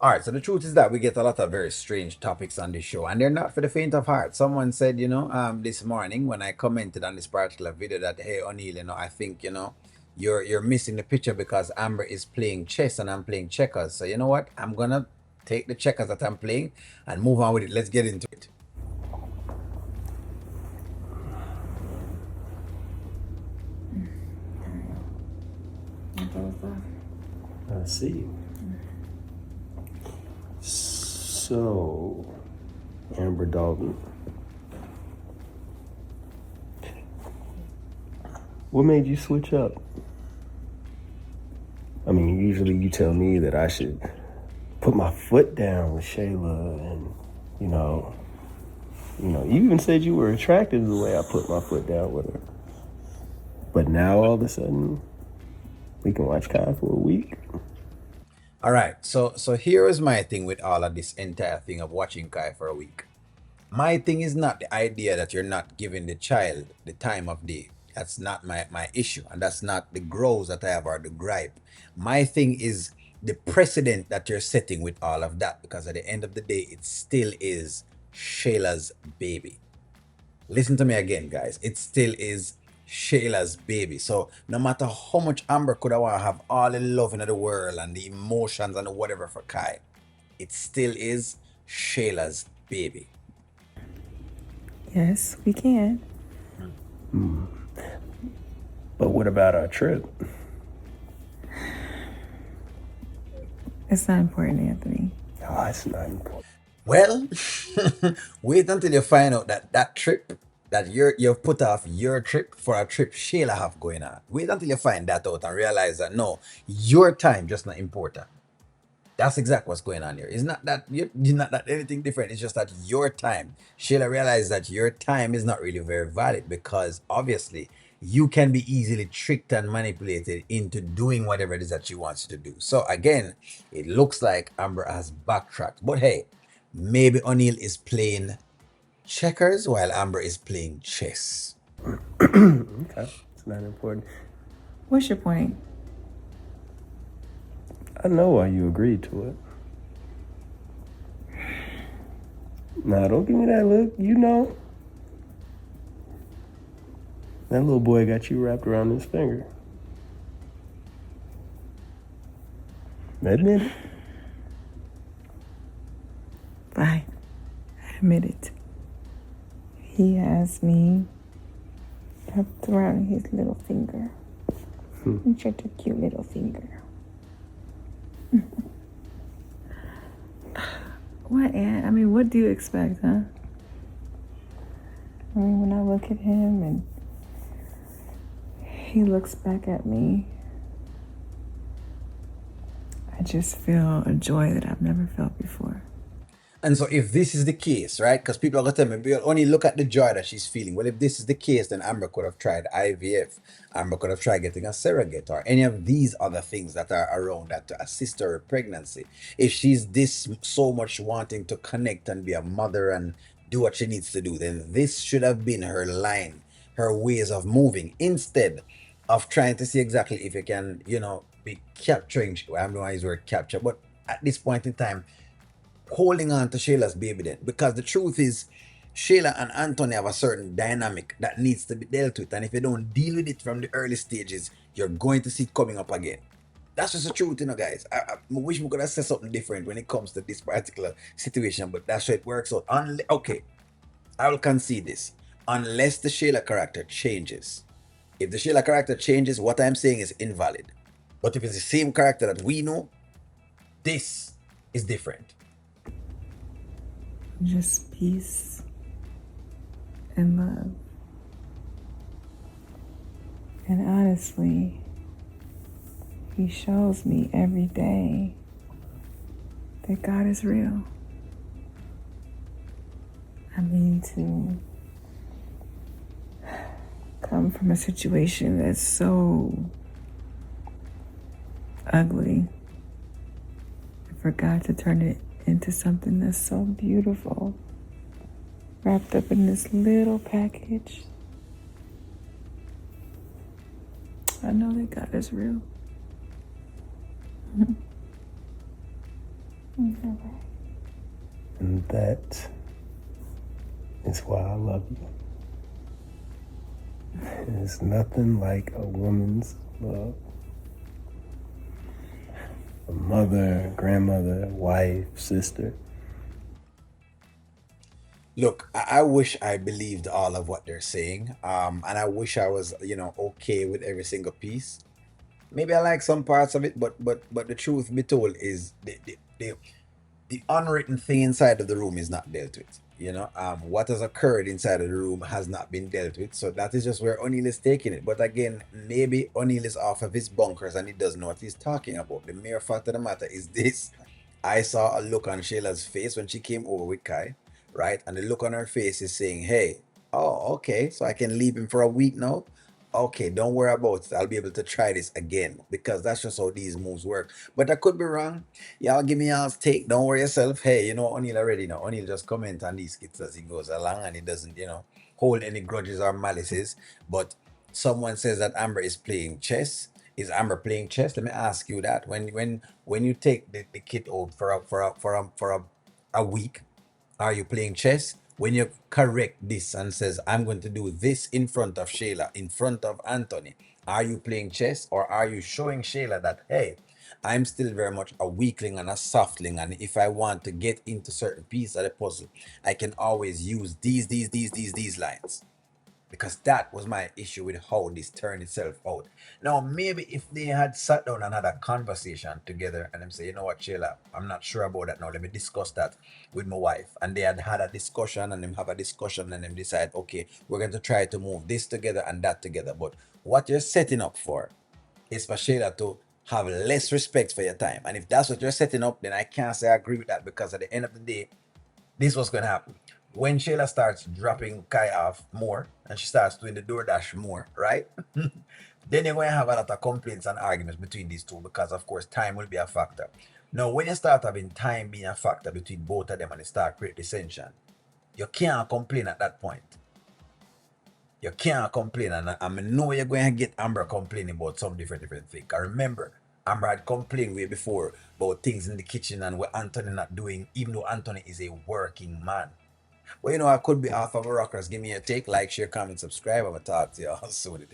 All right, so the truth is that we get a lot of very strange topics on this show, and they're not for the faint of heart. Someone said, this morning when I commented on this particular video that, hey, O'Neill, I think, you're missing the picture because Amber is playing chess and I'm playing checkers. So you know what? I'm gonna take the checkers that I'm playing and move on with it. Let's get into it. I see. So, Amber Dalton, what made you switch up? I mean, usually you tell me that I should put my foot down with Shayla, and you even said you were attracted to the way I put my foot down with her. But now all of a sudden, we can watch Kai for a week. All right, so here is my thing with all of this entire thing of watching Kai for a week. My thing is not the idea that you're not giving the child the time of day. That's not my issue. And that's not the grows that I have or the gripe. My thing is the precedent that you're setting with all of that. Because at the end of the day, it still is Shayla's baby. Listen to me again, guys. It still is Shayla's baby. So no matter how much Amber could have all the love in the world and the emotions and the whatever for Kai, it still is Shayla's baby. Yes, we can. But what about our trip? It's not important, Anthony. Oh, it's not important. Well, wait until you find out that trip that you've put off your trip for a trip Shayla have going on. Wait until you find that out and realize that no, your time just not important. That's exactly what's going on here. It's not that you're not that anything different. It's just that your time. Shayla realized that your time is not really very valid because obviously you can be easily tricked and manipulated into doing whatever it is that she wants you to do. So again, it looks like Amber has backtracked. But hey, maybe O'Neill is playing checkers while Amber is playing chess. Okay, it's not important. What's your point? I know why you agreed to it. Now, don't give me that look. You know. That little boy got you wrapped around his finger. Admit it. Fine. I admit it. He has me wrapped around his little finger. He's such a cute little finger. What, Aunt? I mean, what do you expect, huh? I mean, when I look at him and he looks back at me, I just feel a joy that I've never felt before. And so if this is the case, right? Because people are going to tell me, "Bill, only look at the joy that she's feeling." Well, if this is the case, then Amber could have tried IVF. Amber could have tried getting a surrogate or any of these other things that are around that to assist her with pregnancy. If she's this so much wanting to connect and be a mother and do what she needs to do, then this should have been her line, her ways of moving, instead of trying to see exactly if you can, be capturing. I'm not going to use the word capture, but at this point in time, holding on to Shayla's baby then. Because the truth is, Shayla and Anthony have a certain dynamic that needs to be dealt with. And if you don't deal with it from the early stages, you're going to see it coming up again. That's just the truth, guys. I wish we could have said something different when it comes to this particular situation, but that's how it works out. Okay, I will concede this. Unless the Shayla character changes. If the Shayla character changes, what I'm saying is invalid. But if it's the same character that we know, this is different. Just peace and love. And honestly, he shows me every day that God is real. I mean, to come from a situation that's so ugly, and for God to turn it into something that's so beautiful, wrapped up in this little package. I know that God is real. It's alright. And that is why I love you. There's nothing like a woman's love. A mother, grandmother, wife, sister. Look, I wish I believed all of what they're saying. And I wish I was, okay with every single piece. Maybe I like some parts of it, but the truth be told is the unwritten thing inside of the room is not dealt with. What has occurred inside of the room has not been dealt with. So that is just where O'Neill is taking it. But again, maybe O'Neill is off of his bunkers and he doesn't know what he's talking about. The mere fact of the matter is this. I saw a look on Shayla's face when she came over with Kai, right? And the look on her face is saying, hey, oh, okay, so I can leave him for a week now. Okay, don't worry about it. I'll be able to try this again because that's just how these moves work. But I could be wrong. Y'all give me y'all's take. Don't worry yourself. Hey, O'Neill already know. O'Neill just comment on these skits as he goes along and he doesn't, hold any grudges or malices. But someone says that Amber is playing chess. Is Amber playing chess? Let me ask you that. When you take the kid out for a week, are you playing chess? When you correct this and says, I'm going to do this in front of Shayla, in front of Anthony, are you playing chess or are you showing Shayla that, hey, I'm still very much a weakling and a softling, and if I want to get into certain piece of the puzzle, I can always use these lines, because that was my issue with how this turned itself out. Now, maybe if they had sat down and had a conversation together and them say, you know what, Sheila, I'm not sure about that now. Let me discuss that with my wife. And they had a discussion and them have a discussion and them decide, okay, we're going to try to move this together and that together. But what you're setting up for is for Sheila to have less respect for your time. And if that's what you're setting up, then I can't say I agree with that, because at the end of the day, this is what's going to happen. When Shayla starts dropping Kai off more and she starts doing the DoorDash more, right? Then you're going to have a lot of complaints and arguments between these two, because, of course, time will be a factor. Now, when you start having time being a factor between both of them and they start create dissension, you can't complain at that point. You can't complain. And I know you're going to get Amber complaining about some different things. I remember Amber had complained way before about things in the kitchen and what Anthony not doing, even though Anthony is a working man. Well, I could be off of a rockers. Give me a take, like, share, comment, subscribe. I'm going to talk to you all soon.